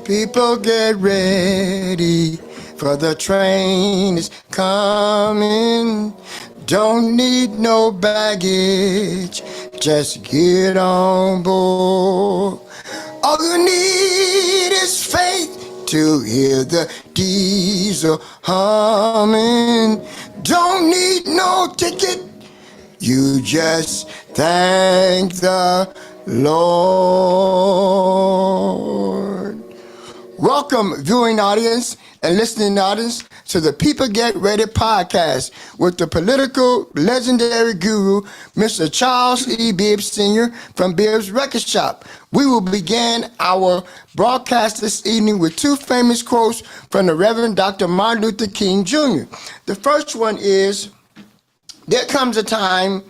People get ready, for the train is coming. Don't need no baggage, just get on board. All you need is faith to hear the diesel humming. Don't need no ticket, you just thank the Lord. Welcome, viewing audience and listening audience, to the People Get Ready podcast with the political legendary guru, Mr. Charles E. Bibb Sr. from Bibb's Record Shop. We will begin our broadcast this evening with two famous quotes from the Reverend Dr. Martin Luther King Jr. The first one is, there comes a time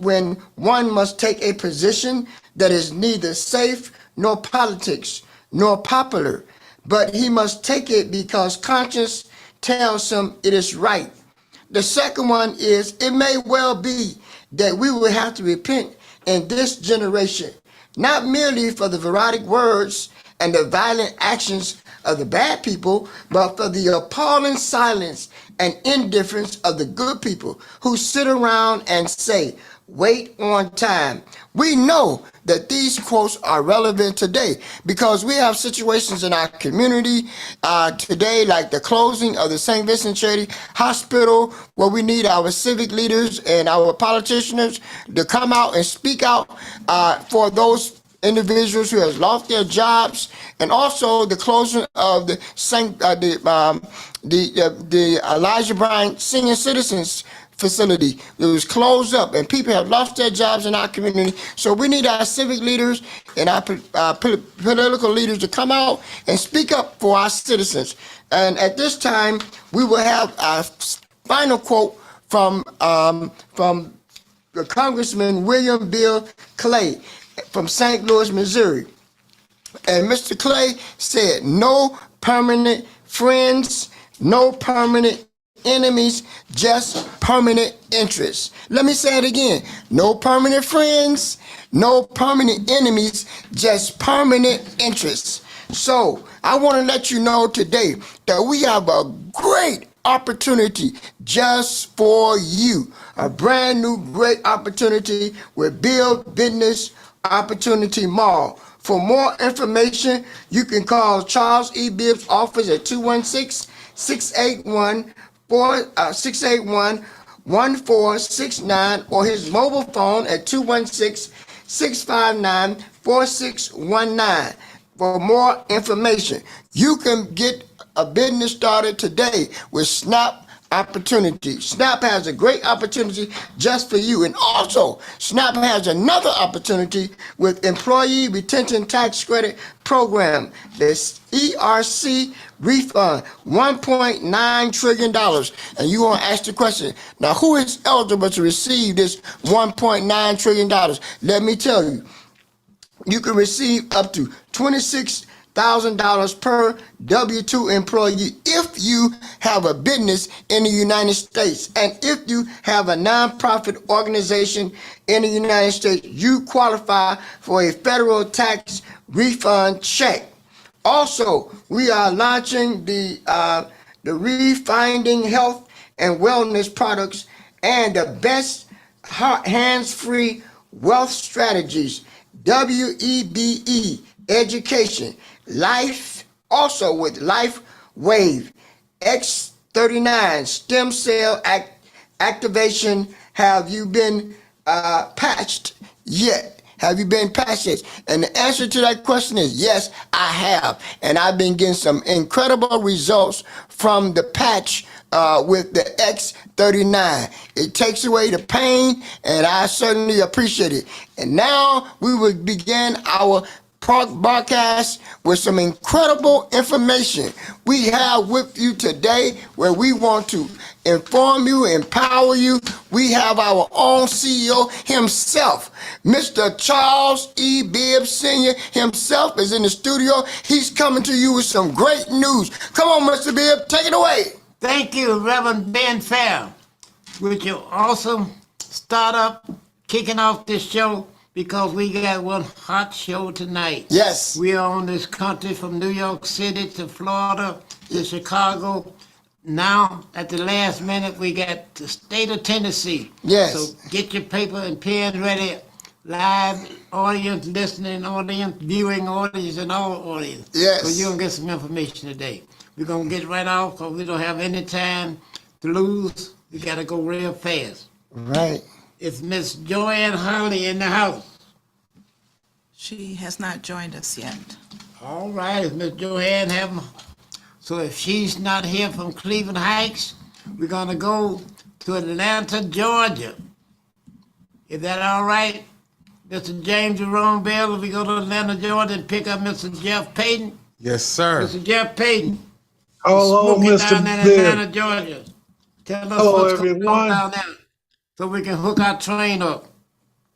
when one must take a position that is neither safe nor politics nor popular, but he must take it because conscience tells him it is right. The second one is, it may well be that we will have to repent in this generation, not merely for the neurotic words and the violent actions of the bad people, but for the appalling silence and indifference of the good people who sit around and say, wait on time. We know that these quotes are relevant today because we have situations in our community today, like the closing of the St. Vincent Charity Hospital, where we need our civic leaders and our politicians to come out and speak out for those individuals who have lost their jobs, and also the closing of the Elijah Bryant Senior Citizens Facility. It was closed up, and people have lost their jobs in our community. So we need our civic leaders and our political leaders to come out and speak up for our citizens. And at this time, we will have our final quote from the Congressman William Bill Clay from St. Louis, Missouri. And Mr. Clay said, no permanent friends, no permanent enemies, just permanent interests. Let me say it again. No permanent friends, no permanent enemies, just permanent interests. So I want to let you know today that we have a great opportunity just for you. A brand new great opportunity with Bibb Business Opportunity Mall. For more information, you can call Charles E. Bibb's office at 216-681-1469 or his mobile phone at 216-659-4619. For more information, you can get a business started today with Snap Opportunity. Snap has a great opportunity just for you. And also, Snap has another opportunity with Employee Retention Tax Credit Program. This ERC refund, $1.9 trillion. And you want to ask the question, now who is eligible to receive this $1.9 trillion? Let me tell you, you can receive up to $26,000 per W-2 employee if you have a business in the United States. And if you have a nonprofit organization in the United States, you qualify for a federal tax refund check. Also, we are launching the Refinding Health and Wellness products and the best hands-free wealth strategies, WEBE education, life, also with Life Wave, X39 stem cell activation. Have you been patched yet? Have you been patched yet? And the answer to that question is yes, I have. And I've been getting some incredible results from the patch with the X39. It takes away the pain, and I certainly appreciate it. And now we will begin our broadcast with some incredible information we have with you today, where we want to inform you, empower you. We have our own CEO himself, Mr. Charles E. Bibb Sr. himself is in the studio. He's coming to you with some great news. Come on, Mr. Bibb, take it away. Thank you, Reverend Ben Fair, with your awesome startup, kicking off this show because we got one hot show tonight. Yes. We are on this country from New York City to Florida to Chicago. Now, at the last minute, we got the state of Tennessee. Yes. So get your paper and pen ready. Live audience, listening audience, viewing audience, and all audience. Yes. So you're going to get some information today. We're going to get right off because we don't have any time to lose. We got to go real fast. Right. It's Miss Joanne Harley in the house. She has not joined us yet. All right, it's Miss Joanne having. So if she's not here from Cleveland Heights, we're going to go to Atlanta, Georgia. Is that all right? Mr. James Jerome Bell, if we go to Atlanta, Georgia, and pick up Mr. Jeff Payton. Yes, sir. Mr. Jeff Payton. Hello, Smoking Mr. down in Atlanta, Bibb. Georgia. Tell us Hello, what's going on everyone. down there so we can hook our train up.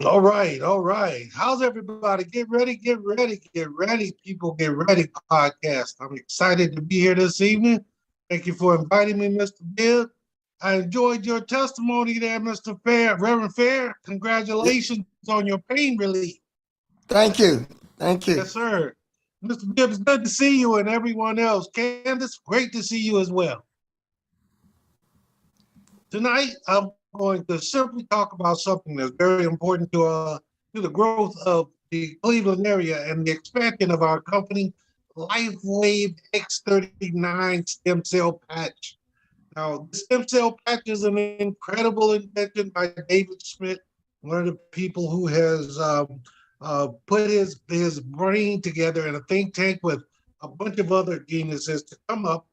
All right, all right. How's everybody? Get ready, get ready, get ready. People, get ready podcast. I'm excited to be here this evening. Thank you for inviting me, Mr. Bibb. I enjoyed your testimony there, Mr. Fair, Reverend Fair. Congratulations on your pain relief. Thank you. Thank you. Yes, sir. Mr. Bibb, it's good to see you and everyone else. Candace, great to see you as well. Tonight, I'm going to simply talk about something that's very important to the growth of the Cleveland area and the expansion of our company, LifeWave X39 stem cell patch. Now, the stem cell patch is an incredible invention by David Smith, one of the people who has put his brain together in a think tank with a bunch of other geniuses to come up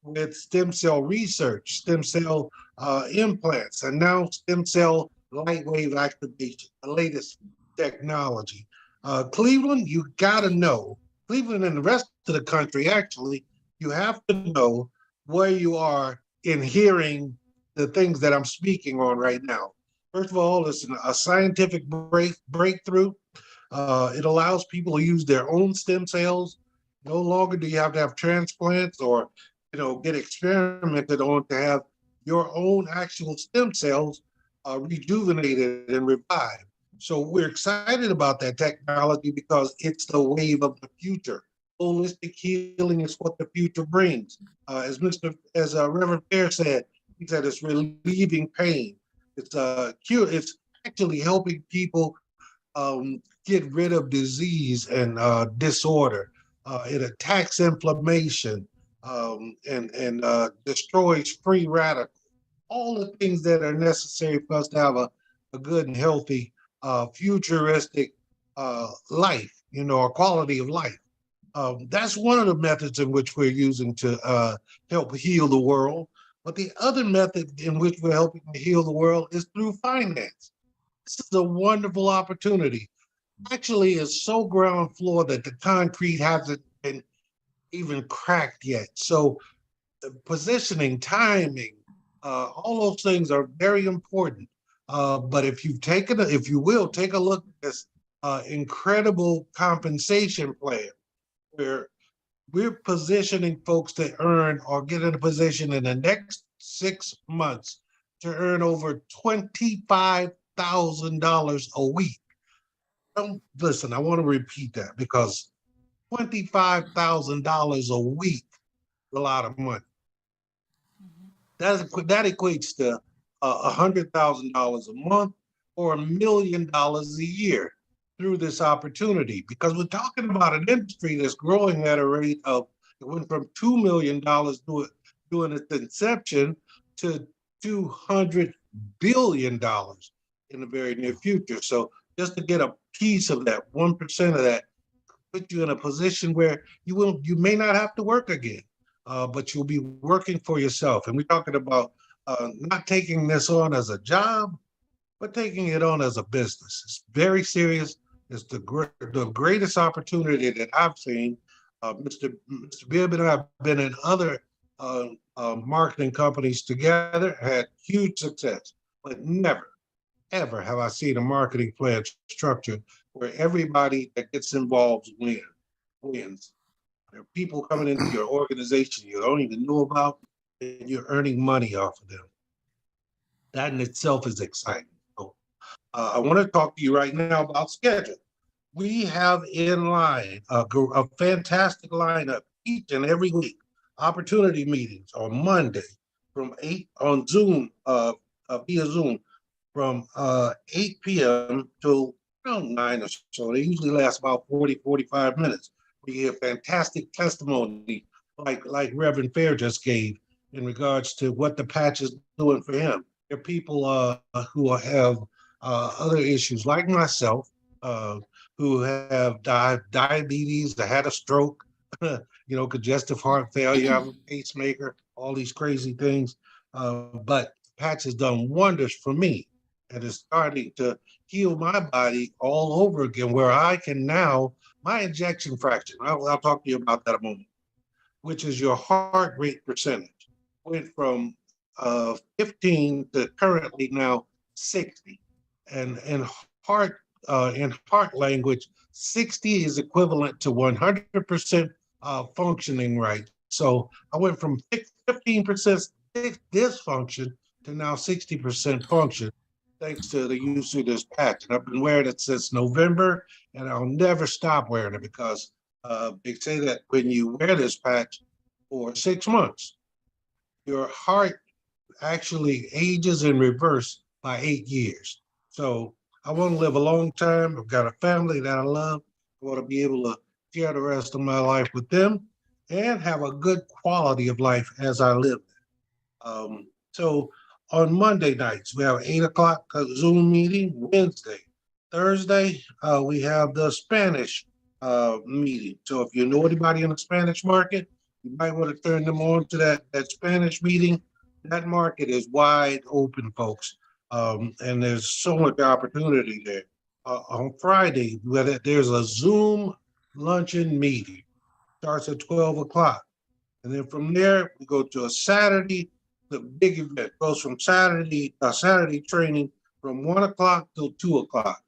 with stem cell research, stem cell implants, and now stem cell light wave activation, the latest technology. Cleveland, you gotta know, Cleveland and the rest of the country, actually, you have to know where you are in hearing the things that I'm speaking on right now. First of all, it's a scientific breakthrough. It allows people to use their own stem cells. No longer do you have to have transplants or get experimented on to have your own actual stem cells rejuvenated and revived. So we're excited about that technology because it's the wave of the future. Holistic healing is what the future brings. As Reverend Fair said, he said it's relieving pain. It's It's actually helping people get rid of disease and disorder. It attacks inflammation and destroys free radicals. All the things that are necessary for us to have a good and healthy, futuristic life, a quality of life. That's one of the methods in which we're using to help heal the world. But the other method in which we're helping to heal the world is through finance. This is a wonderful opportunity. Actually, it's so ground floor that the concrete hasn't been even cracked yet. So the positioning, timing, all those things are very important. But if you will, take a look at this incredible compensation plan where we're positioning folks to earn or get in a position in the next 6 months to earn over $25,000 a week. Listen, I want to repeat that because $25,000 a week is a lot of money. That equates to $100,000 a month or $1 million a year through this opportunity, because we're talking about an industry that's growing at a rate of, it went from $2 million during its inception to $200 billion in the very near future. So just to get a piece of that, 1% of that, put you in a position where you may not have to work again, but you'll be working for yourself. And we're talking about not taking this on as a job, but taking it on as a business. It's very serious. It's the greatest opportunity that I've seen. Mr. Bibb and I have been in other marketing companies together, had huge success, but never, ever have I seen a marketing plan structured where everybody that gets involved wins. There are people coming into your organization you don't even know about, and you're earning money off of them. That in itself is exciting. So, I want to talk to you right now about schedule. We have in line a fantastic lineup each and every week. Opportunity meetings on Monday from 8 on Zoom, via Zoom from 8 p.m. till around 9 or so. They usually last about 40, 45 minutes. We hear fantastic testimony like Reverend Fair just gave in regards to what the patch is doing for him. There are people who have other issues like myself, who have diabetes, that had a stroke, congestive heart failure, have a pacemaker, all these crazy things. But Patch has done wonders for me and is starting to heal my body all over again, where I can now, my ejection fraction, I'll talk to you about that in a moment, which is your heart rate percentage, went from 15 to currently now 60. And heart in heart language, 60 is equivalent to 100% functioning right. So I went from 15% dysfunction to now 60% function, thanks to the use of this patch. And I've been wearing it since November, and I'll never stop wearing it because they say that when you wear this patch for 6 months, your heart actually ages in reverse by 8 years. So I want to live a long time. I've got a family that I love. I want to be able to share the rest of my life with them and have a good quality of life as I live. So on Monday nights, we have 8 o'clock Zoom meeting. Wednesday, Thursday, we have the Spanish meeting. So if you know anybody in the Spanish market, you might want to turn them on to that Spanish meeting. That market is wide open, folks. And there's so much opportunity there. On Friday, there's a Zoom luncheon meeting. Starts at 12 o'clock. And then from there, we go to a Saturday, the big event goes from Saturday training from 1 o'clock till 2 o'clock.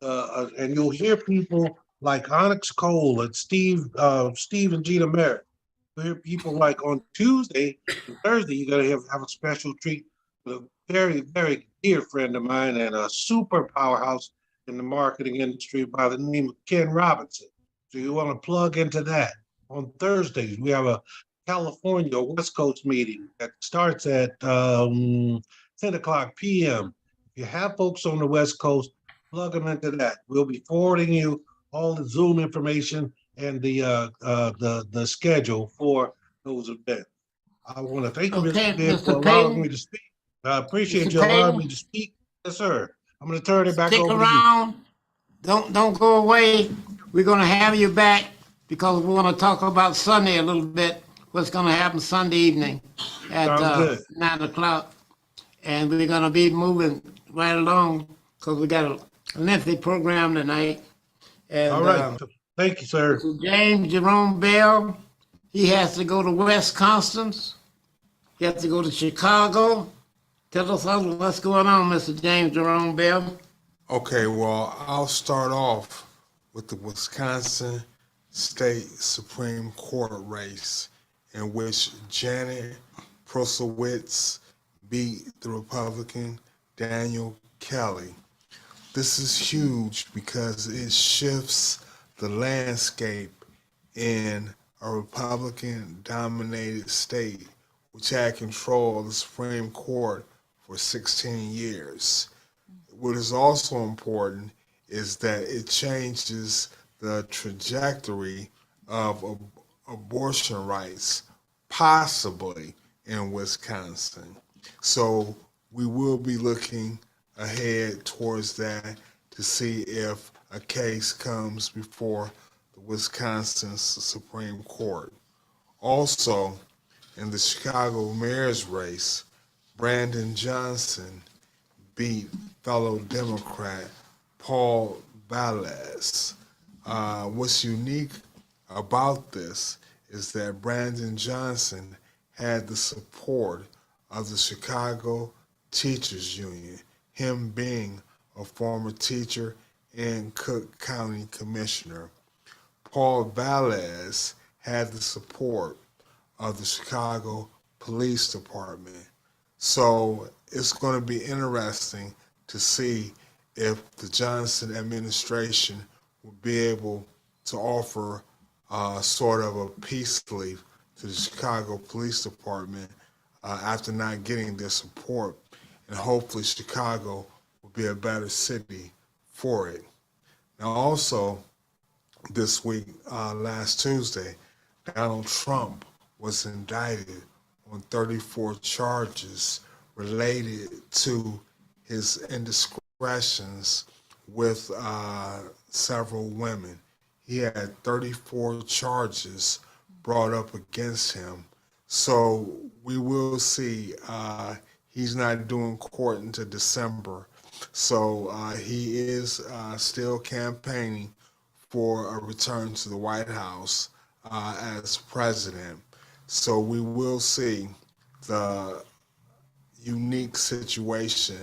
And you'll hear people like Onyx Cole and Steve and Gina Merritt. You'll hear people like on Tuesday and Thursday, you're gonna have a special treat with a very, very dear friend of mine and a super powerhouse in the marketing industry by the name of Ken Robinson. So you want to plug into that. On Thursdays, we have a California West Coast meeting that starts at 10 o'clock p.m. If you have folks on the West Coast, plug them into that. We'll be forwarding you all the Zoom information and the schedule for those events. I want to thank you, Okay, Mr. Bibb, for Mr. allowing me Payton, to speak. I appreciate Mr. you allowing me Payton, to speak. Yes, sir. I'm going to turn it back stick over to you. around. Don't go away. We're gonna have you back because we want to talk about Sunday a little bit. What's gonna happen Sunday evening at Sounds good. 9 o'clock, and we're gonna be moving right along because we got a lengthy program tonight. And All right. Thank you, sir. Mr. James Jerome Bell, he has to go to Wisconsin. He has to go to Chicago. Tell us what's going on, Mr. James Jerome Bell. Okay, well, I'll start off with the Wisconsin State Supreme Court race in which Janet Prosowitz beat the Republican Daniel Kelly. This is huge because it shifts the landscape in a Republican-dominated state which had control of the Supreme Court for 16 years. What is also important is that it changes the trajectory of abortion rights, possibly in Wisconsin. So we will be looking ahead towards that to see if a case comes before the Wisconsin Supreme Court. Also, in the Chicago mayor's race, Brandon Johnson beat fellow Democrat Paul Valles. What's unique about this is that Brandon Johnson had the support of the Chicago Teachers Union, him being a former teacher and Cook County Commissioner. Paul Valles had the support of the Chicago Police Department. So it's going to be interesting to see if the Johnson administration would be able to offer sort of a peace leave to the Chicago Police Department after not getting their support, and hopefully Chicago will be a better city for it. Now, also this week, last Tuesday, Donald Trump was indicted on 34 charges related to his indiscretions with several women. He had 34 charges brought up against him. So we will see. He's not doing court until December. So he is still campaigning for a return to the White House as president. So we will see the unique situation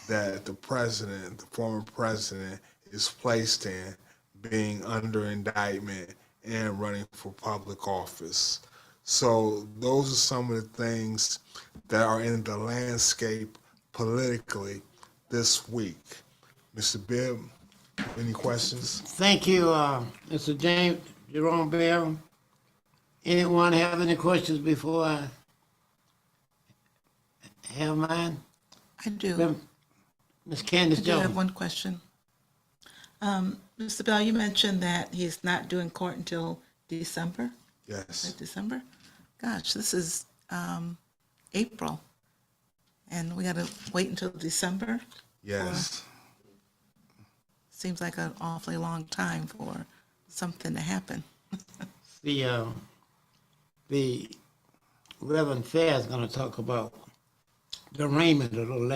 that the president, the former president, is placed in, being under indictment and running for public office. So those are some of the things that are in the landscape politically this week. Mr. Bibb, any questions? Thank you, Mr. James Jerome Bell. Anyone have any questions before I have mine? I do. Ms. Candace I do have Jones. one question. Mr. Bell, you mentioned that he's not doing court until December? Yes. December? Gosh, this is April, and we got to wait until December? Yes. Seems like an awfully long time for something to happen. The Reverend Fair is going to talk about the arraignment a little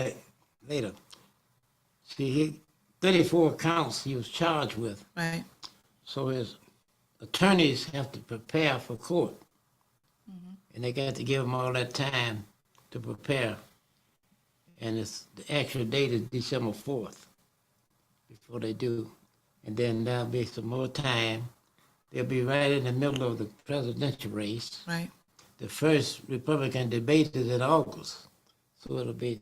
later. See, 34 counts he was charged with, Right. so his attorneys have to prepare for court. And they got to give him all that time to prepare. And the actual date is December 4th before they do. And then there'll be some more time. They'll be right in the middle of the presidential race. Right. The first Republican debate is in August. So it'll be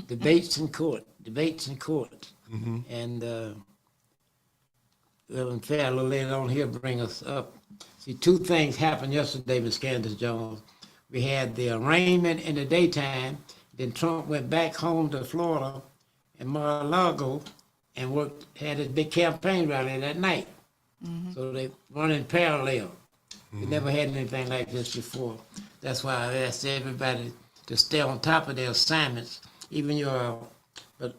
debates in court. And Reverend Fair, a little later on, he'll bring us up. See, two things happened yesterday, Ms. Candace Jones. We had the arraignment in the daytime, then Trump went back home to Florida and Mar-a-Lago and had his big campaign rally that night. So they run in parallel. We never had anything like this before. That's why I asked everybody to stay on top of their assignments, even your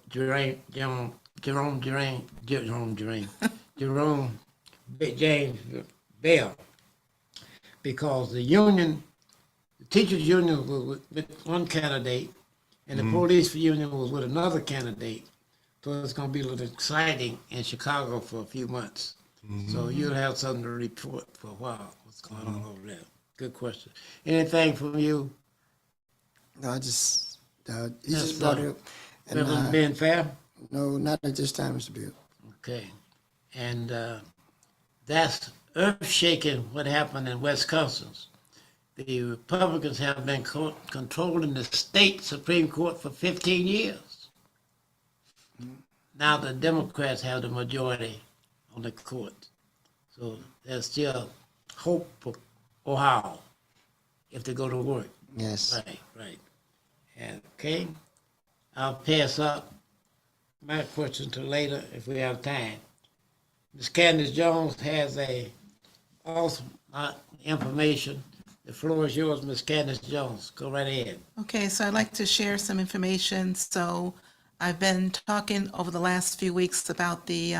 Jerome James Bell, because the teachers union was with one candidate, and the police union was with another candidate. So it's going to be a little exciting in Chicago for a few months. So you'll have something to report for a while. What's going on over there? Good question. Anything from you? No, I just, he Yes, just brought it up. And, Reverend Ben Fair? no, not at this time, Mr. Bill. Okay. And that's earth-shaking what happened in Wisconsin. The Republicans have been controlling the state Supreme Court for 15 years. Now the Democrats have the majority on the court. So there's still hope for Ohio if they go to work. Yes. Right. And, okay, I'll pass up my question to later if we have time. Ms. Candace Jones has a awesome information. The floor is yours, Ms. Candace Jones. Go right ahead. Okay, so I'd like to share some information. So I've been talking over the last few weeks about the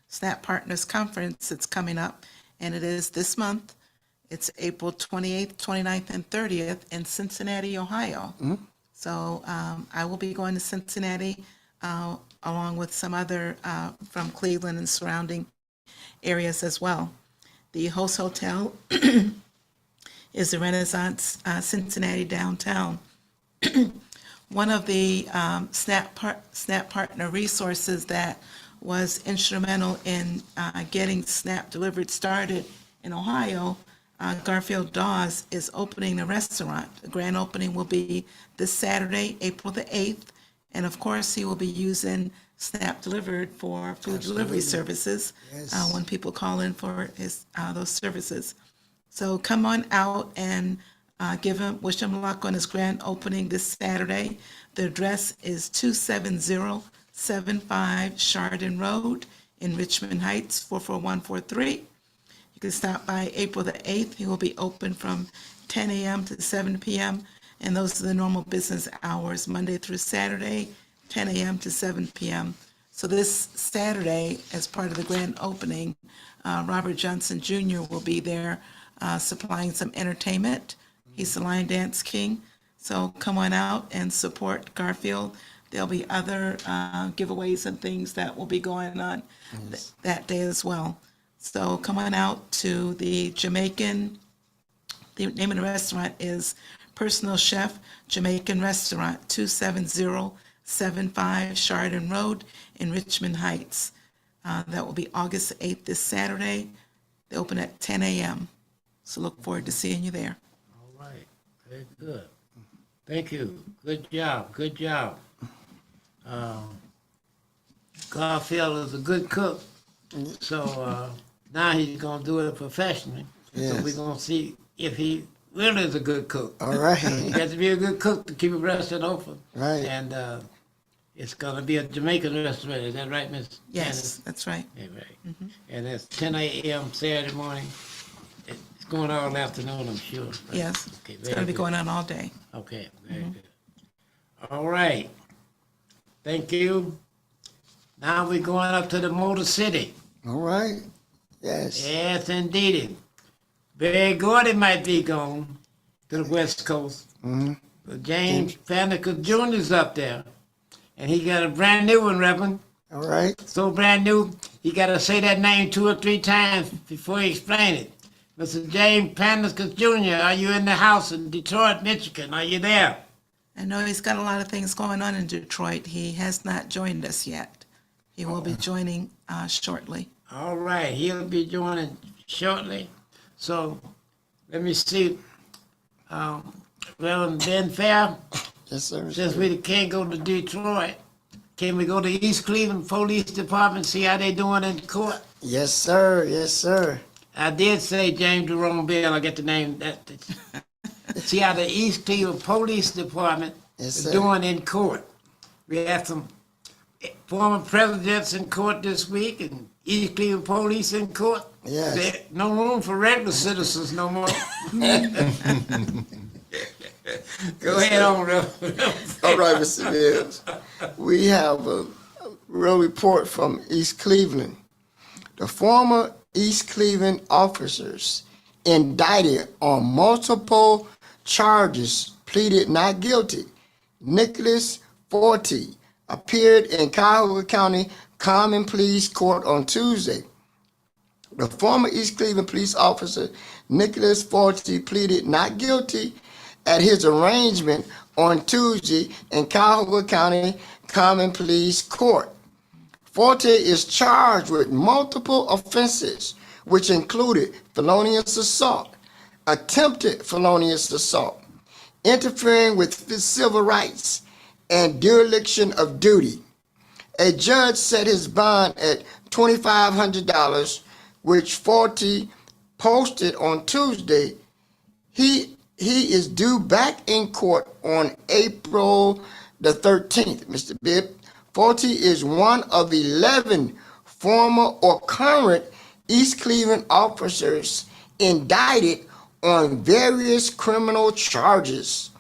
SNAP Partners Conference that's coming up, and it is this month. It's April 28th, 29th, and 30th in Cincinnati, Ohio. So I will be going to Cincinnati along with some other from Cleveland and surrounding areas as well. The host hotel is the Renaissance Cincinnati downtown. One of the SNAP Partner resources that was instrumental in getting SNAP Delivered started in Ohio, Garfield Dawes, is opening a restaurant. The grand opening will be this Saturday, April the 8th. And of course, he will be using SNAP delivered for food delivery services Yes. when people call in for those services. So come on out and wish him luck on his grand opening this Saturday. The address is 27075 Chardon Road in Richmond Heights, 44143. You can stop by April the 8th. He will be open from 10 a.m. to 7 p.m. And those are the normal business hours, Monday through Saturday, 10 a.m. to 7 p.m. So this Saturday, as part of the grand opening, Robert Johnson Jr. will be there supplying some entertainment. He's the line dance king. So come on out and support Garfield. There'll be other giveaways and things that will be going on that day as well. So come on out to the Jamaican, the name of the restaurant is Personal Chef Jamaican Restaurant, 27075 Chardon Road in Richmond Heights. That will be August 8th, this Saturday. They open at 10 a.m. So look forward to seeing you there. All right, very good. Thank you. Good job, good job. Garfield is a good cook, so now he's gonna do it professionally. So Yes. we're gonna see if he really is a good cook. All You right. got to be a good cook to keep a restaurant open. Right. And it's gonna be a Jamaican restaurant, is that right, Miss? Yes, Candace? that's right. Yeah, right. And it's 10 a.m. Saturday morning. It's going all afternoon, I'm sure. right? Yes, Okay, it's very going to be good. going on all day. Okay, very good. All right. Thank you. Now we're going up to the Motor City. All right. Yes. Yes, indeed. Barry Gordy might be going to the West Coast. But James Panica Jr. is up there. And he got a brand new one, Reverend. All right. So brand new, he got to say that name 2 or 3 times before he explain it. Mr. James Panica Jr., are you in the house in Detroit, Michigan? Are you there? I know he's got a lot of things going on in Detroit. He has not joined us yet. He will be joining shortly. All right, he'll be joining shortly. So let me see. Reverend Ben Fair, Yes, sir. since we can't go to Detroit, can we go to East Cleveland Police Department, see how they doing in court? Yes, sir. Yes, sir. I did say James Jerome Bell, I get the name. See how the East Cleveland Police Department Yes, is sir. doing in court. We had some former presidents in court this week and East Cleveland Police in court. Yes. There, no room for regular citizens no more. Go ahead on, Reverend. All right, Mr. Mills. We have a real report from East Cleveland. The former East Cleveland officers indicted on multiple charges pleaded not guilty. Nicholas Forte appeared in Cuyahoga County Common Pleas Court on Tuesday. The former East Cleveland police officer Nicholas Forte pleaded not guilty at his arraignment on Tuesday in Cuyahoga County Common Pleas Court. Forte is charged with multiple offenses, which included felonious assault, attempted felonious assault, interfering with civil rights, and dereliction of duty. A judge set his bond at $2,500, which Forte posted on Tuesday. He is due back in court on April the 13th, Mr. Bibb. Forte is one of 11 former or current East Cleveland officers indicted on various criminal charges.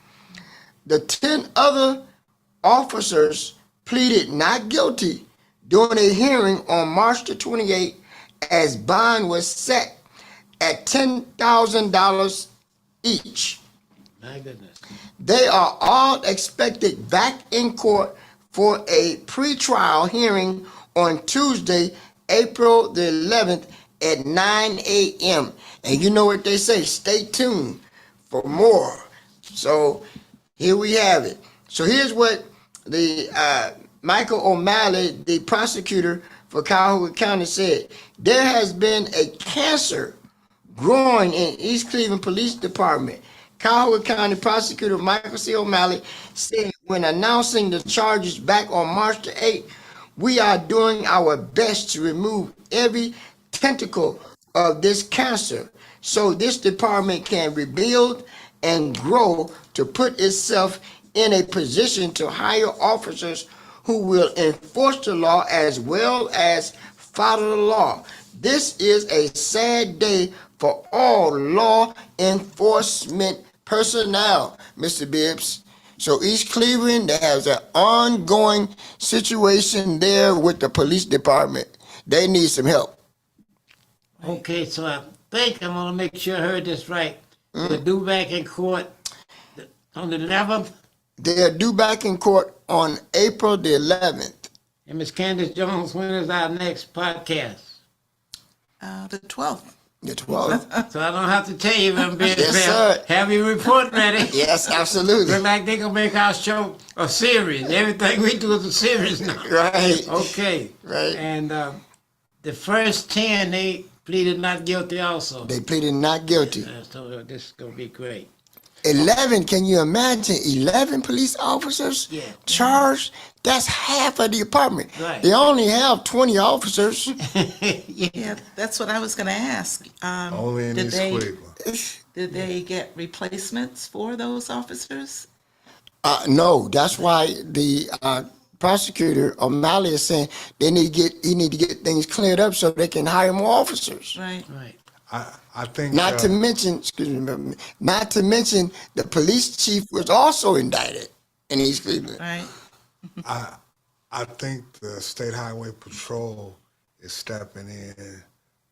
The 10 other officers pleaded not guilty during a hearing on March the 28th as bond was set at $10,000 each. My goodness. They are all expected back in court for a pretrial hearing on Tuesday, April the 11th at 9 a.m. And you know what they say, stay tuned for more. So here we have it. So here's what the Michael O'Malley, the prosecutor for Cuyahoga County, said. There has been a cancer growing in East Cleveland Police Department. Cuyahoga County Prosecutor Michael C. O'Malley said when announcing the charges back on March the 8th, We are doing our best to remove every tentacle of this cancer so this department can rebuild and grow to put itself in a position to hire officers who will enforce the law as well as follow the law. This is a sad day for all law enforcement personnel, Mr. Bibbs. So East Cleveland has an ongoing situation there with the police department. They need some help. Okay, so I think I'm gonna make sure I heard this right. We're due back in court on the 11th, They are due back in court on April the 11th. and Miss Candace Jones, when is our next podcast? The 12th. The 12th. So I don't have to tell you, I'm being Yes, fair. sir. Have your report ready. Yes, absolutely. Look like they gonna make our show a series. Everything we do is a series now. Right. Okay. Right. And the first 10, they pleaded not guilty also. They pleaded not guilty. So this is gonna be great. 11, can you imagine 11 police officers Yeah. charged? That's half of the department. Right. They only have 20 officers. Yeah, that's what I was going to ask. Only in did East they Cleveland. did they get replacements for those officers? No, that's why the prosecutor O'Malley is saying he need to get things cleared up so they can hire more officers. Right. Right. I think Not to mention, not to mention the police chief was also indicted in East Cleveland. Right. I think the State Highway Patrol is stepping in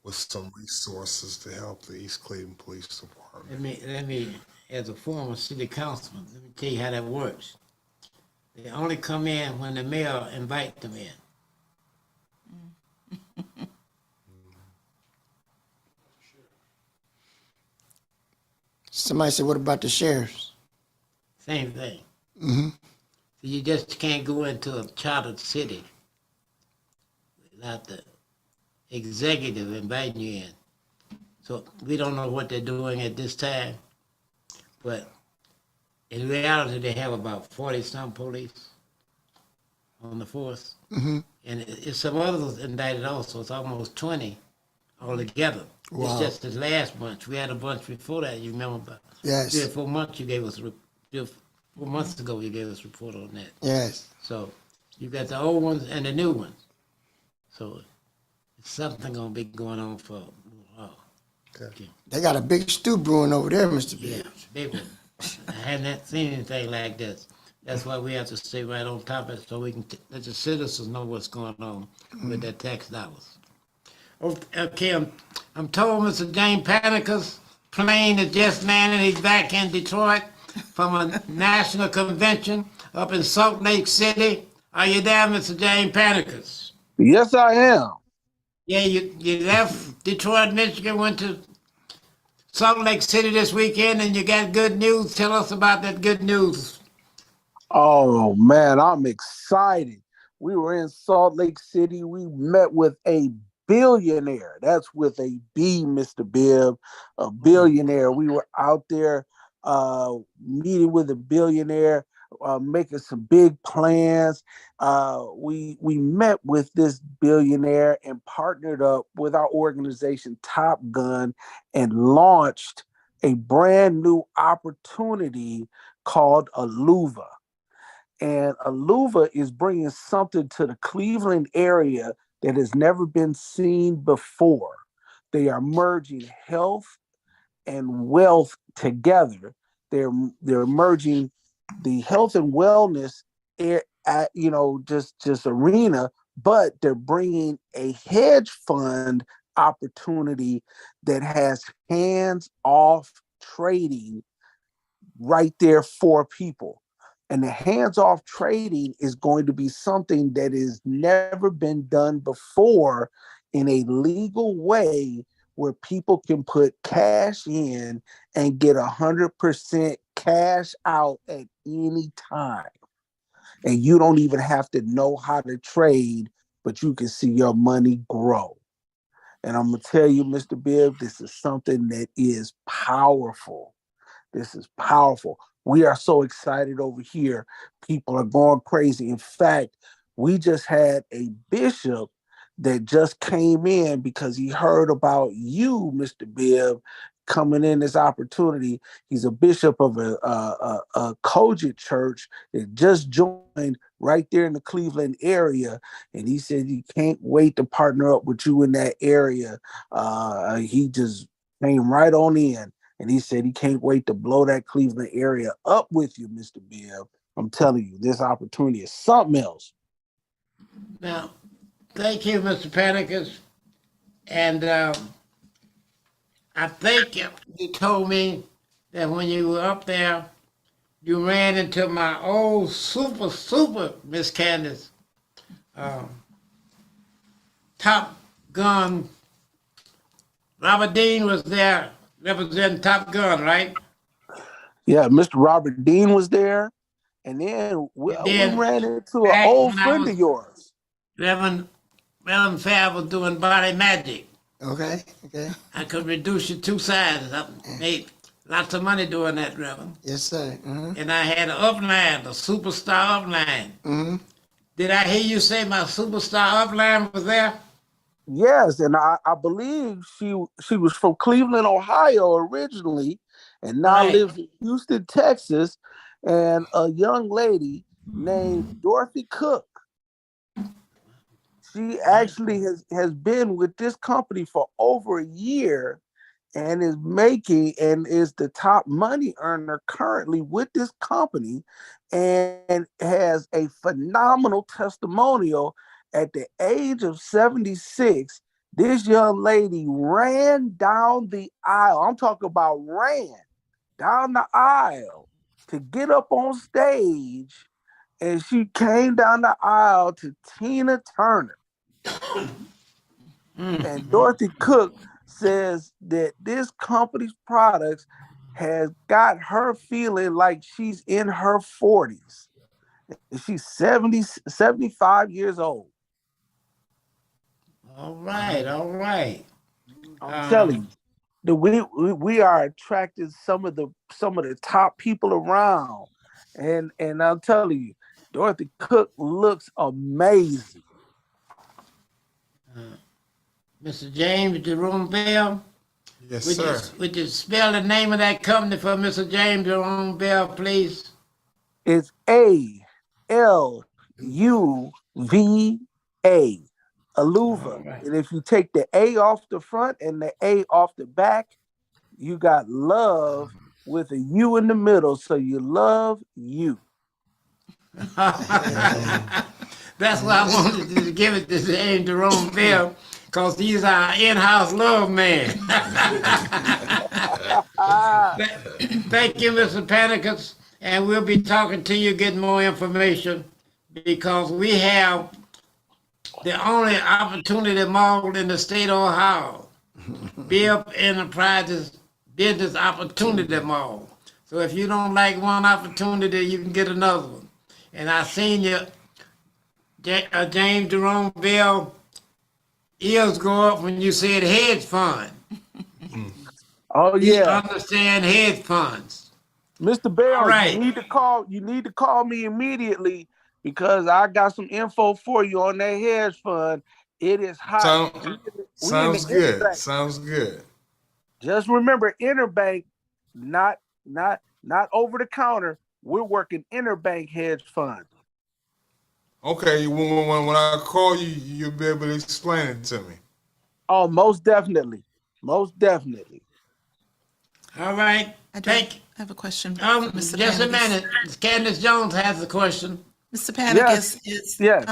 with some resources to help the East Cleveland Police Department. Let me, as a former city councilman, let me tell you how that works. They only come in when the mayor invite them in. Somebody said, "What about the sheriffs?" Same thing. Mm-hmm. You just can't go into a chartered city without the executive inviting you in. So we don't know what they're doing at this time, but in reality, they have about 40-some police on the force. Mm-hmm. And it's some others indicted also. It's almost 20 altogether. Wow. It's just this last bunch. We had a bunch before that, you remember, about Yes. 3 or 4 months you gave us, 3 or 4 months ago you gave us a report on that. Yes. So you got the old ones and the new ones. So it's something gonna be going on for a while. Okay. They got a big stew brewing over there, Mr. Yeah, Bibbs. big one. I haven't seen anything like this. That's why we have to stay right on top of it so we can let the citizens know what's going on with their tax dollars. Okay, I'm told Mr. James Panica's plane is just landed. He's back in Detroit from a national convention up in Salt Lake City. Are you there, Mr. James Panicas? Yes, I am. Yeah, you left Detroit, Michigan, went to Salt Lake City this weekend, and you got good news. Tell us about that good news. Oh, man, I'm excited. We were in Salt Lake City. We met with a billionaire. That's with a B, Mr. Bibb, a billionaire. We were out there meeting with a billionaire, making some big plans. We met with this billionaire and partnered up with our organization, Top Gun, and launched a brand new opportunity called Aluva. And Aluva is bringing something to the Cleveland area that has never been seen before. They are merging health and wealth together. They're merging the health and wellness just arena, but they're bringing a hedge fund opportunity that has hands-off trading right there for people. And the hands-off trading is going to be something that has never been done before in a legal way where people can put cash in and get 100% cash out at any time. And you don't even have to know how to trade, but you can see your money grow. And I'm going to tell you, Mr. Bibb, this is something that is powerful. This is powerful. We are so excited over here. People are going crazy. In fact, We just had a bishop that just came in because he heard about you, Mr. Bibb, coming in this opportunity. He's a bishop of a Kojic church that just joined right there in the Cleveland area, and he said he can't wait to partner up with you in that area. He just came right on in, and he said he can't wait to blow that Cleveland area up with you, Mr. Bibb. I'm telling you, this opportunity is something else. Now, thank you, Mr. Panicus. And I think you told me that when you were up there, you ran into my old super Miss Candace, uh, Top Gun. Robert Dean was there representing Top Gun, right? Yeah, Mr. Robert Dean was there, and then we And then ran into an back old when I friend was of yours. Reverend Fab was doing body magic. Okay. Okay. I could reduce your two sizes. I made lots of money doing that, Reverend. Yes, sir. And I had an upline, a superstar upline. Did I hear you say my superstar upline was there? Yes, and I believe she was from Cleveland, Ohio originally, and now Right. lives in Houston, Texas, and a young lady named Dorothy Cook. She actually has been with this company for over a year and is making and is the top money earner currently with this company and has a phenomenal testimonial. At the age of 76, this young lady ran down the aisle. I'm talking about ran down the aisle to get up on stage, and she came down the aisle to Tina Turner. And Dorothy Cook says that this company's products has got her feeling like she's in her 40s. She's 75 years old. All right, all right. I'm telling you, we are attracting some of the top people around. And I'm telling you, Dorothy Cook looks amazing. Mr. James Jerome Bell, Yes, sir. would you spell the name of that company for Mr. James Jerome Bell, please? It's ALUVA, Aluva. All right. And if you take the A off the front and the A off the back, you got love with a U in the middle. So you love you. That's why I wanted to give it to James Jerome Bell, because he's our in-house love man. Thank you, Mr. Panicus, and we'll be talking to you, getting more information, because we have the only opportunity mall in the state of Ohio, Bibb Enterprises Business Opportunity Mall. So if you don't like one opportunity, you can get another one. And I seen you, James Jerome Bell, ears go up when you said hedge fund. Oh He yeah. understand hedge funds. Mr. Bell, All right. you need to call me immediately because I got some info for you on that hedge fund. It is hot. Sounds good. Sounds good. Just remember, interbank, not over the counter. We're working interbank hedge fund. Okay, when I call you, you'll be able to explain it to me. Oh, most definitely. Most definitely. All right. I have a question. For Mr. Just a Panicus. minute. Candace Jones has a question. Mr. Panicus, Yes.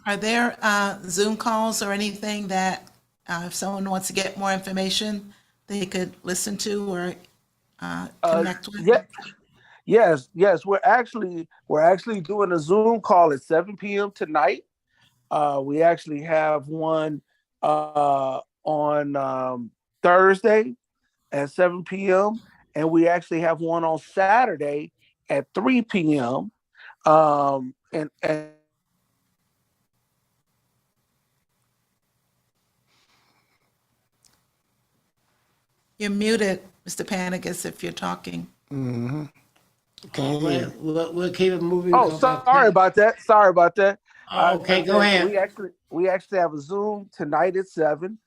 Are there Zoom calls or anything that if someone wants to get more information, they could listen to or connect with? Yes. We're actually doing a Zoom call at 7 p.m. tonight. We actually have one on Thursday at 7 p.m. and we actually have one on Saturday at 3 p.m. And You're muted, Mr. Panicus, if you're talking. We'll keep it moving. sorry about that. Okay, go ahead. We actually have a Zoom tonight at 7.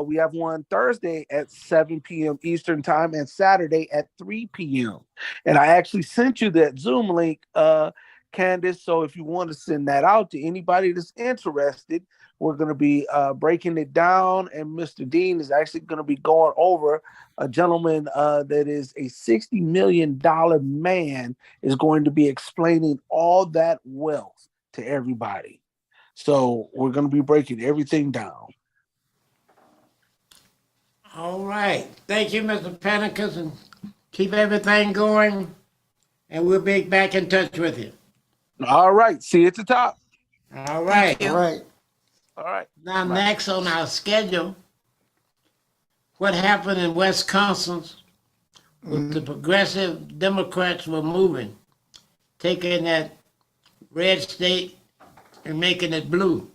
We have one Thursday at 7 p.m. Eastern time and Saturday at 3 p.m. And I actually sent you that Zoom link, Candace. So if you want to send that out to anybody that's interested, we're going to be breaking it down. And Mr. Dean is actually going to be going over a gentleman that is a $60 million man is going to be explaining all that wealth to everybody. So we're going to be breaking everything down. All right. Thank you, Mr. Pennicus, and keep everything going, and we'll be back in touch with you. All right. See you at the top. All right. Thank you. All right. All right. Now, Bye. next on our schedule, what happened in Wisconsin with the progressive Democrats were moving, taking that red state and making it blue.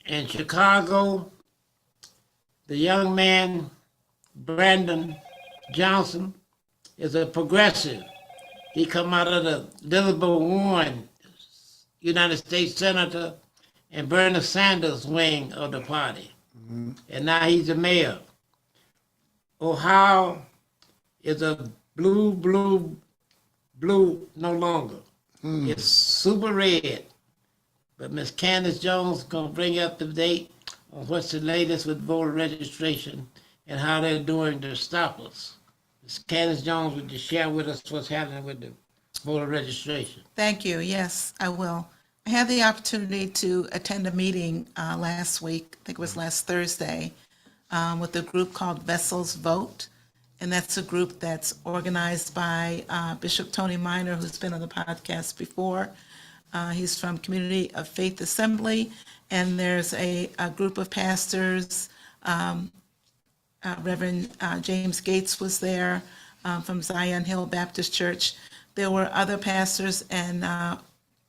In Chicago, the young man, Brandon Johnson, is a progressive. He come out of the Elizabeth Warren, United States Senator, and Bernie Sanders wing of the party. And now he's the mayor. Ohio is a blue no longer. It's super red. But Miss Candace Jones is going to bring you up to date on what's the latest with voter registration and how they're doing to stop us. Miss Candace Jones, would you share with us what's happening with the voter registration? Thank you. Yes, I will. I had the opportunity to attend a meeting last week, I think it was last Thursday, with a group called Vessels Vote. And that's a group that's organized by Bishop Tony Minor, who's been on the podcast before. He's from Community of Faith Assembly, and there's a group of pastors. Reverend James Gates was there from Zion Hill Baptist Church. There were other pastors and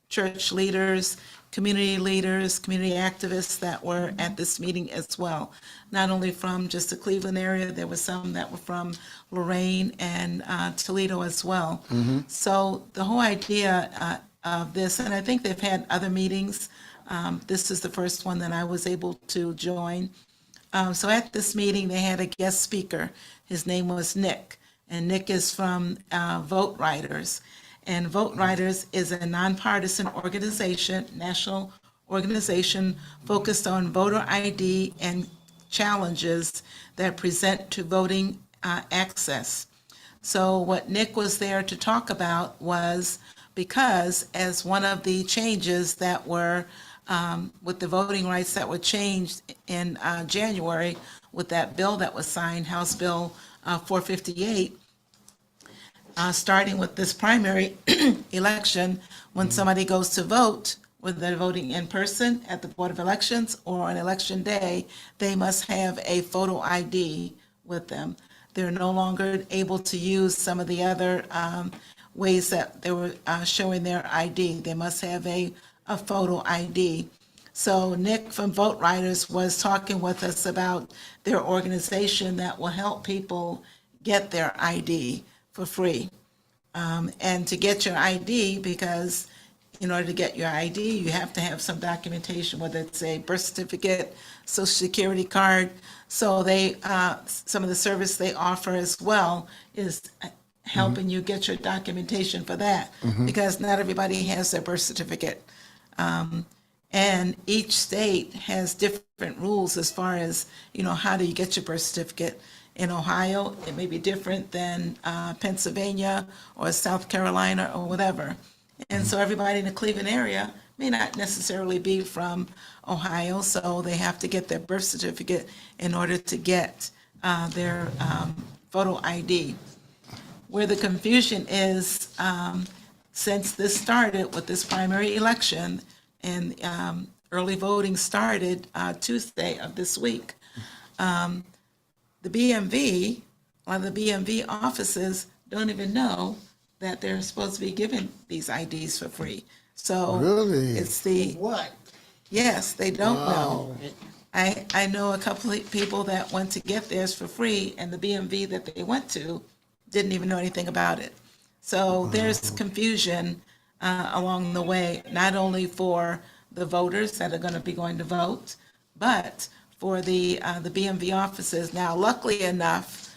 church leaders, community activists that were at this meeting as well. Not only from just the Cleveland area, there were some that were from Lorain and Toledo as well. So the whole idea of this, and I think they've had other meetings. This is the first one that I was able to join. So at this meeting, they had a guest speaker. His name was Nick, and Nick is from Vote Riders. And Vote Riders is a nonpartisan organization, national organization focused on voter ID and challenges that present to voting access. So what Nick was there to talk about was because as one of the changes that were with the voting rights that were changed in January with that bill that was signed, House Bill 458, starting with this primary election, when somebody goes to vote, whether they're voting in person at the Board of Elections or on election day, they must have a photo ID with them. They're no longer able to use some of the other ways that they were showing their ID. They must have a photo ID. So Nick from Vote Riders was talking with us about their organization that will help people get their ID for free. And to get your ID, because in order to get your ID, you have to have some documentation, whether it's a birth certificate, social security card. So they, some of the service they offer as well is helping you get your documentation for that, because not everybody has their birth certificate. And each state has different rules as far as, how do you get your birth certificate. In Ohio, it may be different than Pennsylvania or South Carolina or whatever. And so everybody in the Cleveland area may not necessarily be from Ohio, so they have to get their birth certificate in order to get their photo ID. Where the confusion is, since this started with this primary election and early voting started Tuesday of this week, the BMV, one of the BMV offices don't even know that they're supposed to be giving these IDs for free. So Really? it's the, What? yes, they don't know. Wow. I know a couple of people that went to get theirs for free, and the BMV that they went to didn't even know anything about it. So there's confusion along the way, not only for the voters that are going to be going to vote, but for the BMV offices. Now, luckily enough,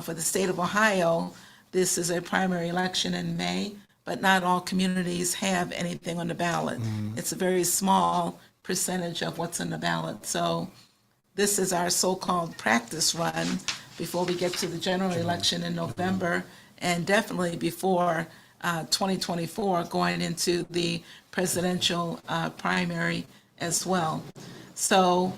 for the state of Ohio, this is a primary election in May, but not all communities have anything on the ballot. It's a very small percentage of what's on the ballot. So this is our so-called practice run before we get to the general election in November, and definitely before 2024, going into the presidential primary as well. So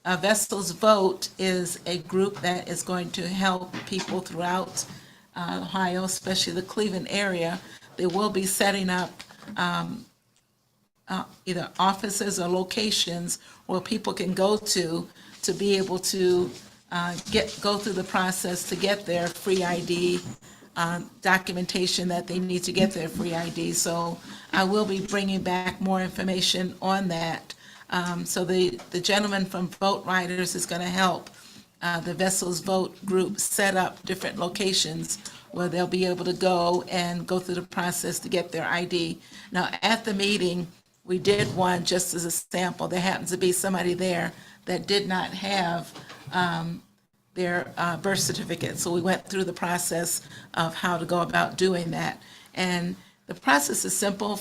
Vessels Vote is a group that is going to help people throughout Ohio, especially the Cleveland area. They will be setting up either offices or locations where people can go to be able to go through the process to get their free ID documentation that they need to get their free ID. So I will be bringing back more information on that. So the gentleman from Vote Riders is going to help the Vessels Vote group set up different locations where they'll be able to go and go through the process to get their ID. Now, at the meeting, we did one just as a sample. There happens to be somebody there that did not have their birth certificate. So we went through the process of how to go about doing that. And the process is simple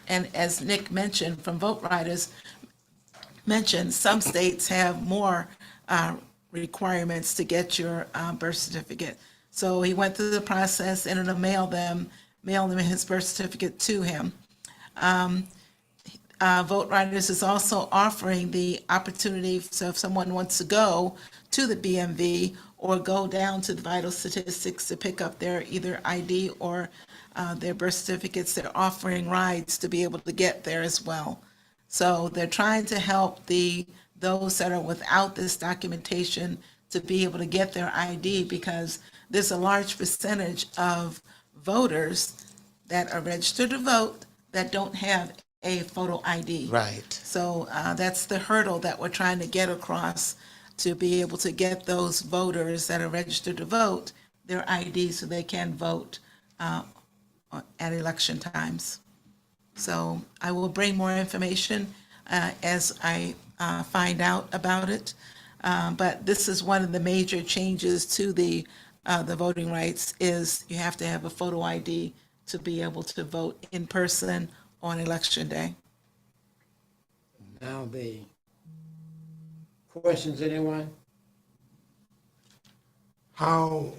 and as Nick mentioned from Vote Riders, mentioned some states have more requirements to get your birth certificate. So he went through the process and it'll mail them his birth certificate to him. Vote Riders is also offering the opportunity, so if someone wants to go to the BMV or go down to the vital statistics to pick up their either ID or their birth certificates, they're offering rides to be able to get there as well. So they're trying to help those that are without this documentation to be able to get their ID, because there's a large percentage of voters that are registered to vote that don't have a photo ID. Right. So that's the hurdle that we're trying to get across, to be able to get those voters that are registered to vote their ID so they can vote at election times. So I will bring more information as I find out about it. But this is one of the major changes to the voting rights, is you have to have a photo ID to be able to vote in person on election day. Now the questions, anyone? How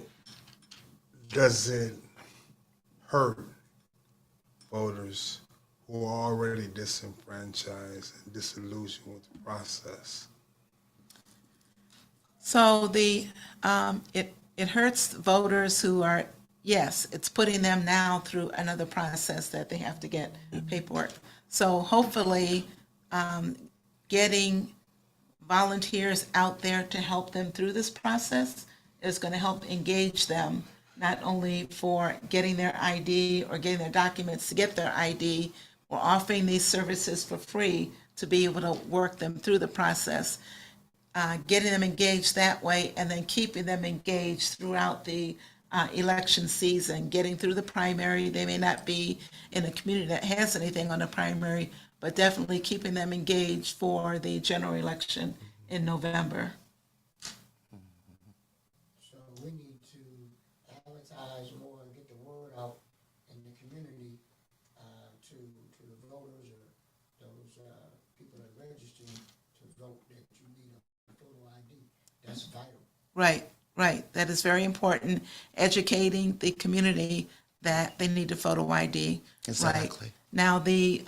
does it hurt voters who are already disenfranchised and disillusioned with the process? So it hurts voters who are, yes, it's putting them now through another process that they have to get paperwork. So hopefully, getting volunteers out there to help them through this process is going to help engage them, not only for getting their ID or getting their documents to get their ID. We're offering these services for free to be able to work them through the process, getting them engaged that way, and then keeping them engaged throughout the election season, getting through the primary. They may not be in a community that has anything on the primary, but definitely keeping them engaged for the general election in November. So we need to advertise more and get the word out in the community to the voters or those people that are registering to vote, that you need a photo ID. That's vital. Right. That is very important. Educating the community that they need a photo ID. Exactly. Right. Now, the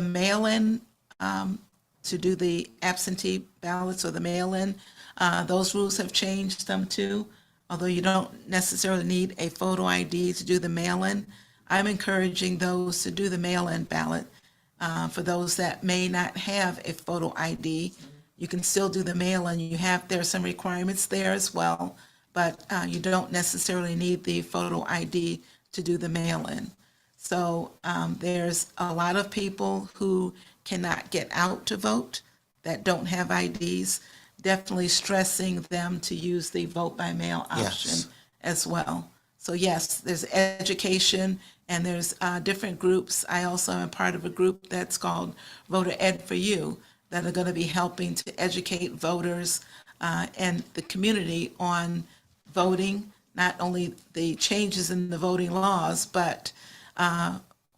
mail-in to do the absentee ballots or the mail-in, those rules have changed some too. Although you don't necessarily need a photo ID to do the mail-in, I'm encouraging those to do the mail-in ballot. For those that may not have a photo ID, you can still do the mail-in. There are some requirements there as well, but you don't necessarily need the photo ID to do the mail-in. So there's a lot of people who cannot get out to vote that don't have IDs, definitely stressing them to use the vote by mail option Yes. as well. So yes, there's education and there's different groups. I also am part of a group that's called Voter Ed for You that are going to be helping to educate voters and the community on voting, not only the changes in the voting laws, but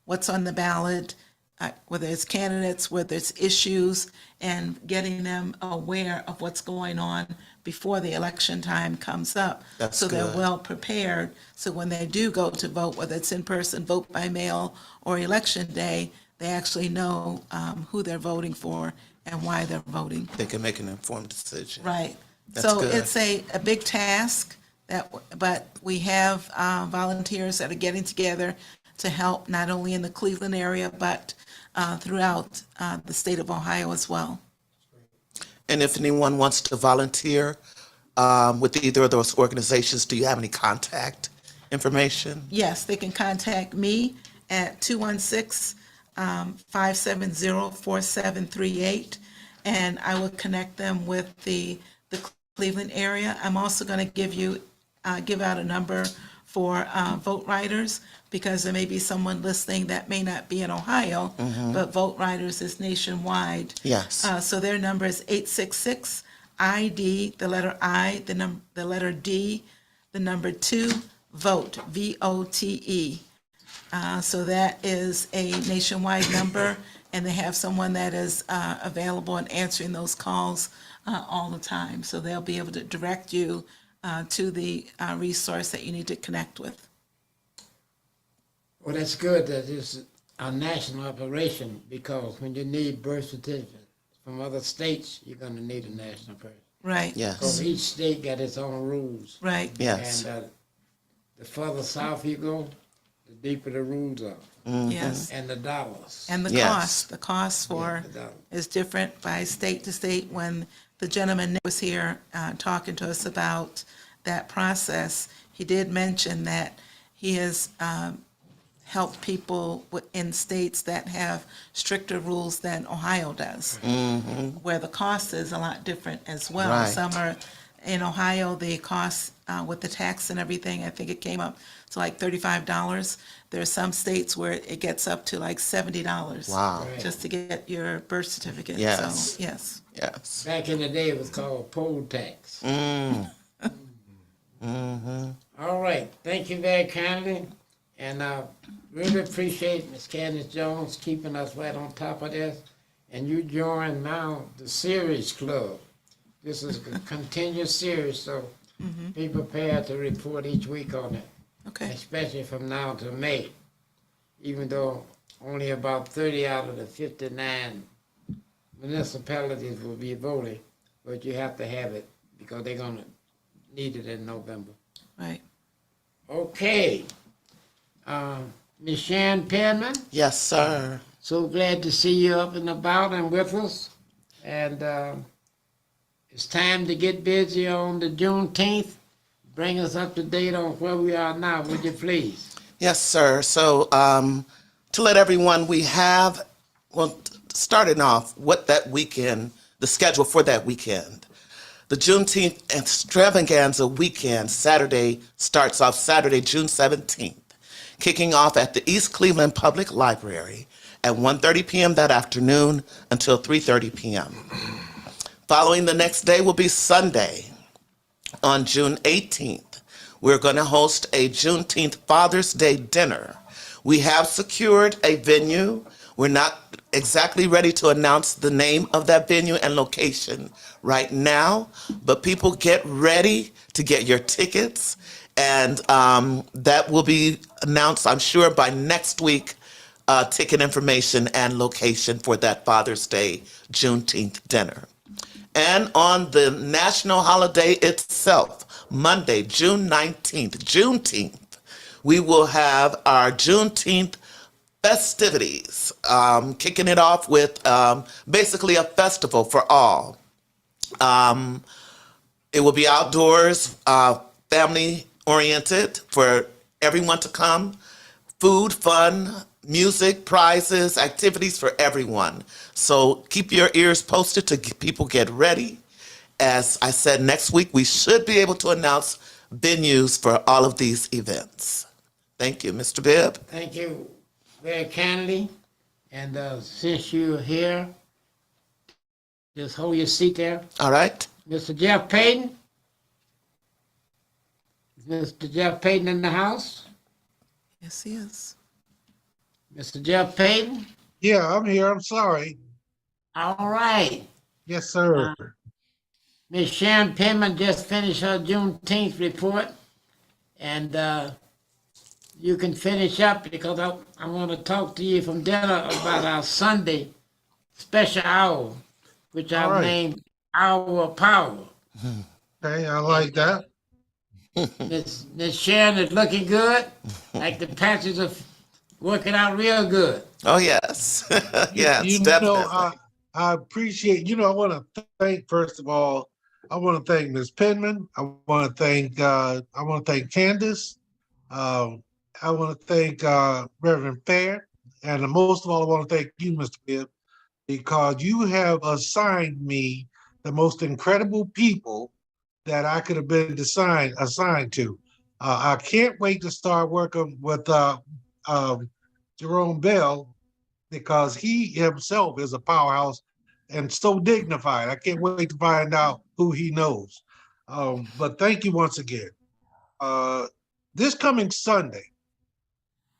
what's on the ballot, whether it's candidates, whether it's issues, and getting them aware of what's going on before the election time comes up. That's so they're good. well prepared. So when they do go to vote, whether it's in person, vote by mail, or election day, they actually know who they're voting for and why they're voting. They can make an informed decision. Right. That's So good. it's a big task but we have volunteers that are getting together to help not only in the Cleveland area, but throughout the state of Ohio as well. And if anyone wants to volunteer with either of those organizations, do you have any contact information? Yes, they can contact me at 216-570-4738, and I will connect them with the Cleveland area. I'm also going to give out a number for vote writers, because there may be someone listening that may not be in Ohio, but vote writers is nationwide. Yes. So their number is 866-ID, the letter I, the letter D, the number 2, vote, VOTE. So that is a nationwide number, and they have someone that is available and answering those calls all the time. So they'll be able to direct you to the resource that you need to connect with. Well, that's good that it's a national operation, because when you need birth certificates from other states, you're going to need a national person. Right. Because Yes. each state got its own rules. Right. Yes. And the further south you go, the deeper the rules are. Yes. And the dollars. And the Yes. cost for the dollars. is different by state to state. When the gentleman was here talking to us about that process, he did mention that he has helped people in states that have stricter rules than Ohio does, where the cost is a lot different as well. Right. Some are, in Ohio, the cost with the tax and everything, I think it came up to like $35. There are some states where it gets up to like $70. Wow. Just to get your birth certificate. Yes. So, yes. Yes. Back in the day, it was called poll tax. All right. Thank you very kindly. And I really appreciate Ms. Candace Jones keeping us right on top of this. And you join now the Series Club. This is a continuous series, so be prepared to report each week on it, Okay. especially from now to May, even though only about 30 out of the 59 municipalities will be voting, but you have to have it because they're going to need it in November. Right. Okay. Ms. Sharon Penman, Yes, sir. so glad to see you up and about and with us. And it's time to get busy on the Juneteenth. Bring us up to date on where we are now, would you please? Yes, sir. So to let everyone, we have, well, starting off, what that weekend, the schedule for that weekend. The Juneteenth Extravaganza weekend, Saturday, starts off Saturday, June 17th, kicking off at the East Cleveland Public Library at 1:30 p.m. that afternoon until 3:30 p.m. Following the next day will be Sunday, on June 18th. We're going to host a Juneteenth Father's Day dinner. We have secured a venue. We're not exactly ready to announce the name of that venue and location right now, but people get ready to get your tickets, and that will be announced, I'm sure, by next week, ticket information and location for that Father's Day Juneteenth dinner. And on the national holiday itself, Monday, June 19th, Juneteenth, we will have our Juneteenth festivities, kicking it off with basically a festival for all. It will be outdoors, family oriented for everyone to come. Food, fun, music, prizes, activities for everyone. So keep your ears posted to people get ready. As I said, next week we should be able to announce venues for all of these events. Thank you, Mr. Bibb. Thank you very kindly. And since you're here, just hold your seat there. All right. Mr. Jeff Payton? Is Mr. Jeff Payton in the house? Yes, he is. Mr. Jeff Payton? Yeah, I'm here. I'm sorry. All right. Yes, sir. Miss Sharon Penman just finished her Juneteenth report, and you can finish up because I want to talk to you from dinner about our Sunday special hour, which All I've right. named Hour of Power. Okay, I like that. Miss Sharon is looking good, like the patches are working out real good. Oh, yes. Yes, You definitely. know, I appreciate, I want to thank, first of all, I want to thank Ms. Penman. I want to thank Candace. I want to thank Reverend Fair. And most of all, I want to thank you, Mr. Bibb, because you have assigned me the most incredible people that I could have been assigned to. I can't wait to start working with Jerome Bell because he himself is a powerhouse and so dignified. I can't wait to find out who he knows. But thank you once again. This coming Sunday,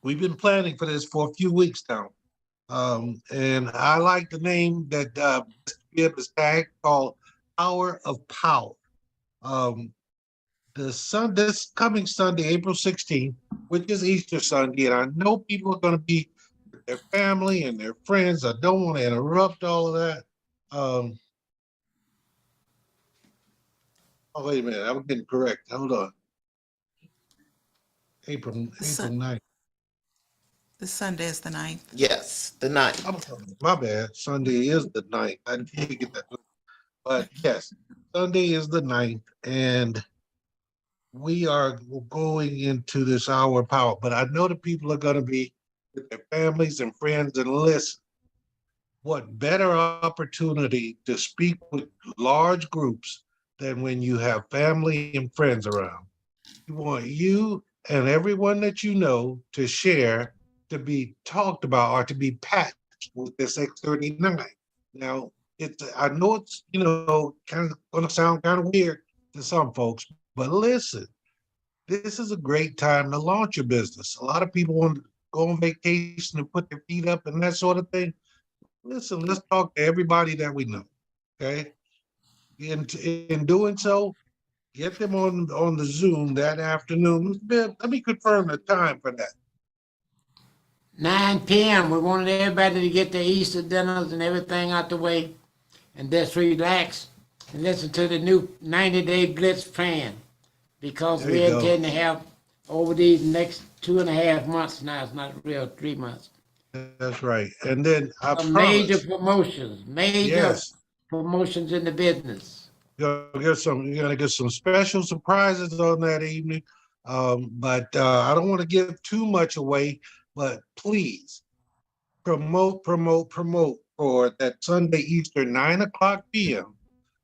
we've been planning for this for a few weeks now. And I like the name that Bibb is tagged called Hour of Power. This coming Sunday, April 16th, which is Easter Sunday, and I know people are going to be with their family and their friends. I don't want to interrupt all of that. Oh, wait a minute. I'm getting correct. Hold on. April 9th. This Sunday is the 9th. Yes, the 9th. My bad. Sunday is the 9th. I didn't get that. But yes, Sunday is the 9th. And we are going into this hour of power. But I know the people are going to be with their families and friends and listen. What better opportunity to speak with large groups than when you have family and friends around? We want you and everyone that you know to share, to be talked about, or to be patched with this X39. Now, I know it's kind of going to sound kind of weird to some folks, but listen, this is a great time to launch your business. A lot of people want to go on vacation and put their feet up and that sort of thing. Listen, let's talk to everybody that we know. Okay. In doing so, get them on the Zoom that afternoon. Mr. Bibb, let me confirm the time for that. 9 p.m. We wanted everybody to get their Easter dinners and everything out the way and just relax and listen to the new 90-day Blitz plan because There we you go. intend to have over these next 2.5 months now. It's not real 3 months. That's right. And then I Some promise, major promotions in the business. you're gonna get some special surprises on that evening. But I don't want to give too much away, but please promote for that Sunday Easter 9 o'clock p.m.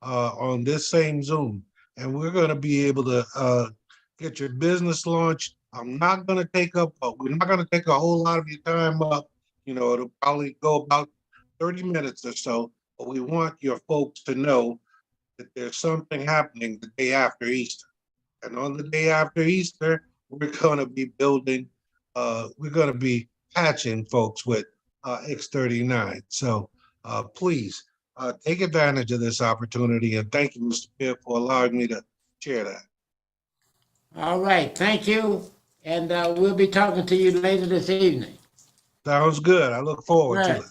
On this same Zoom. And we're gonna be able to get your business launched. We're not gonna take a whole lot of your time up. It'll probably go about 30 minutes or so, but we want your folks to know that there's something happening the day after Easter. And on the day after Easter, we're going to be patching folks with X39. So please take advantage of this opportunity. And thank you, Mr. Bibb, for allowing me to share that. All right, thank you. And we'll be talking to you later this evening. Sounds good. I look forward to Right. it.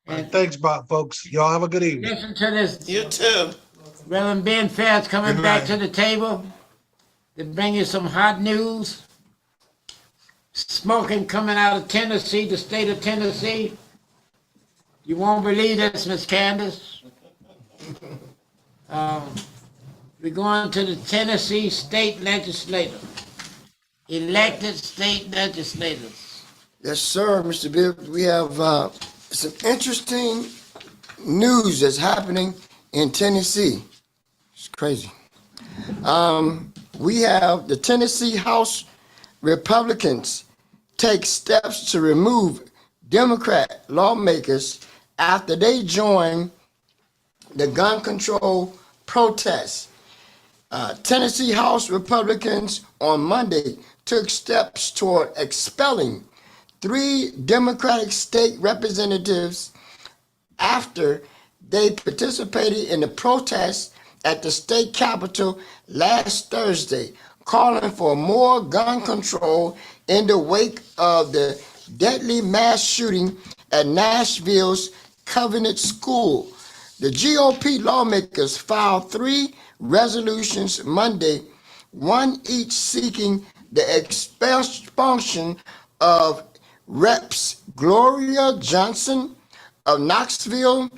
All right, And thanks, folks. Y'all have a good evening. listen to this. You too. Reverend Ben Fair's coming Good back night. to the table to bring you some hot news. Smoking coming out of Tennessee, the state of Tennessee. You won't believe this, Miss Candace. We're going to the Tennessee state legislature. Elected state legislators. Yes, sir, Mr. Bibb. We have some interesting news that's happening in Tennessee. It's crazy. we have the Tennessee House Republicans take steps to remove Democrat lawmakers after they joined the gun control protests. Tennessee House Republicans on Monday took steps toward expelling 3 Democratic state representatives after they participated in the protests at the state capitol last Thursday, calling for more gun control in the wake of the deadly mass shooting at Nashville's Covenant School. The GOP lawmakers filed 3 resolutions Monday, one each seeking the expulsion of Reps Gloria Johnson of Knoxville,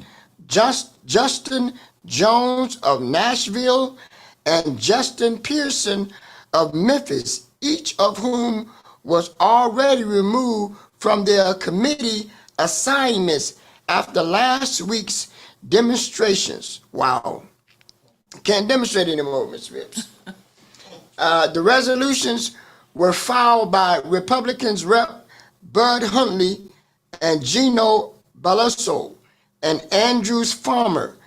Justin Jones of Nashville, and Justin Pearson of Memphis, each of whom was already removed from their committee assignments after last week's demonstrations. Wow. Can't demonstrate anymore, Ms. Phipps. The resolutions were filed by Republicans Rep. Bud Huntley and Gino Baloso and Andrews Farmer.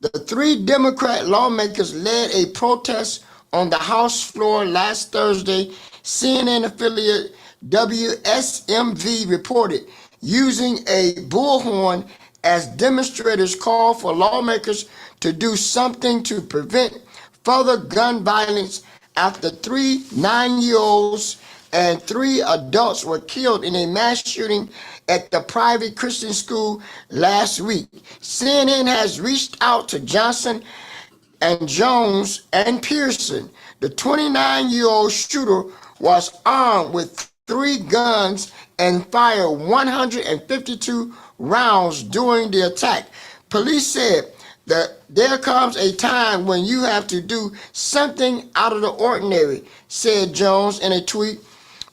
The 3 Democrat lawmakers led a protest on the House floor last Thursday, CNN affiliate WSMV reported, using a bullhorn as demonstrators called for lawmakers to do something to prevent further gun violence after 3 9-year-olds and 3 adults were killed in a mass shooting at the private Christian school last week. CNN has reached out to Johnson and Jones and Pearson. The 29-year-old shooter was armed with 3 guns and fired 152 rounds during the attack. Police said that there comes a time when you have to do something out of the ordinary, said Jones in a tweet.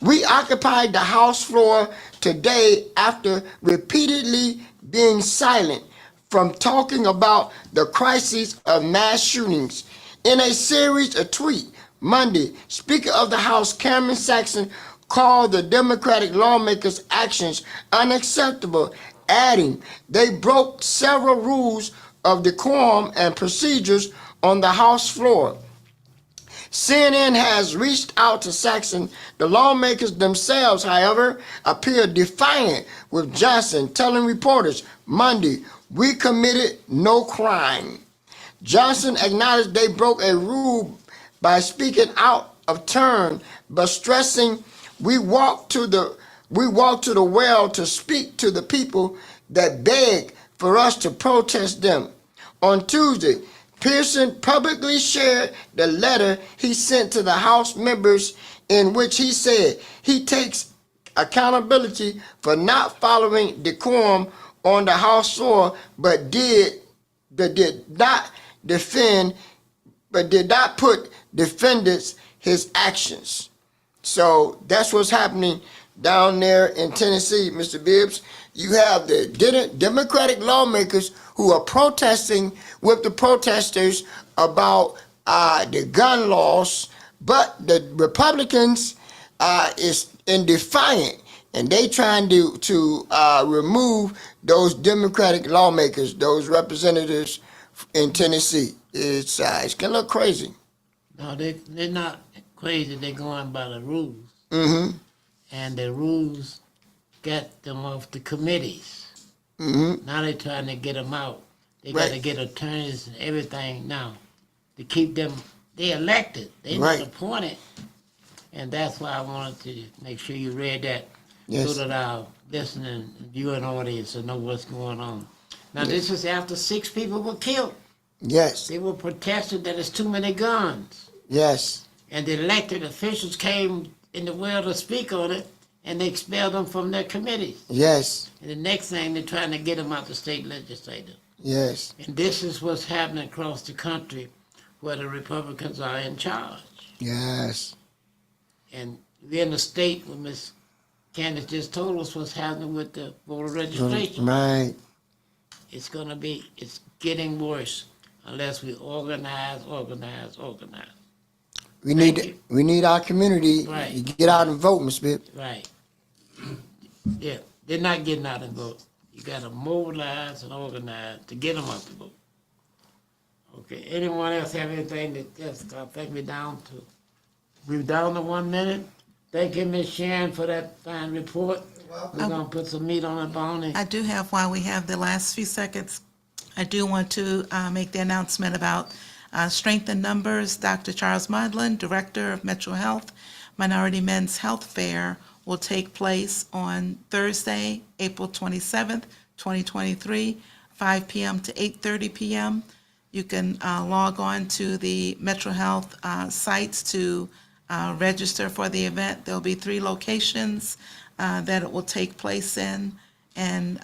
We occupied the House floor today after repeatedly being silent from talking about the crisis of mass shootings. In a series of tweets Monday, Speaker of the House Cameron Saxon called the Democratic lawmakers' actions unacceptable, adding they broke several rules of decorum and procedures on the House floor. CNN has reached out to Saxon. The lawmakers themselves, however, appear defiant, with Johnson telling reporters Monday, "We committed no crime." Johnson acknowledged they broke a rule by speaking out of turn, but stressing, we walked to the well to speak to the people that begged for us to protest them." On Tuesday, Pearson publicly shared the letter he sent to the House members in which he said he takes accountability for not following decorum on the House floor, but did not put defendants his actions. So that's what's happening down there in Tennessee, Mr. Bibbs. You have the Democratic lawmakers who are protesting with the protesters about the gun laws, but the Republicans is in defiant, and they trying to remove those Democratic lawmakers, those representatives in Tennessee. It's gonna look crazy. No, they're not crazy. They're going by the rules. Mm-hmm. And the rules got them off the committees. Mm-hmm. Now they're trying to get them out. They Right. got to get attorneys and everything now to keep them. They elected. They Right. not appointed. And that's why I wanted to make sure you read that, Yes. so that our listening viewing audience will know what's going on. Now this is after 6 people were killed. Yes. They were protesting that there's too many guns. Yes. And the elected officials came in the will to speak on it, and they expelled them from their committees. Yes. And the next thing, they're trying to get them out the state legislature. Yes. And this is what's happening across the country where the Republicans are in charge. Yes. And we're in a state where Ms. Candace just told us what's happening with the voter registration. Right. It's getting worse unless we organize. Thank you. we need our community Right. to get out and vote, Ms. Bibb. Right. Yeah, they're not getting out and vote. You gotta mobilize and organize to get them out to vote. Okay, anyone else have anything that just take me down to? We're down to 1 minute. Thank you, Ms. Sharon, for that fine report. We're gonna put some meat on the bone. I do have, while we have the last few seconds, I do want to make the announcement about Strength in Numbers. Dr. Charles Modlin, Director of Metro Health Minority Men's Health Fair, will take place on Thursday, April 27th, 2023, 5 p.m. to 8:30 p.m. You can log on to the Metro Health sites to register for the event. There'll be 3 locations that it will take place in, and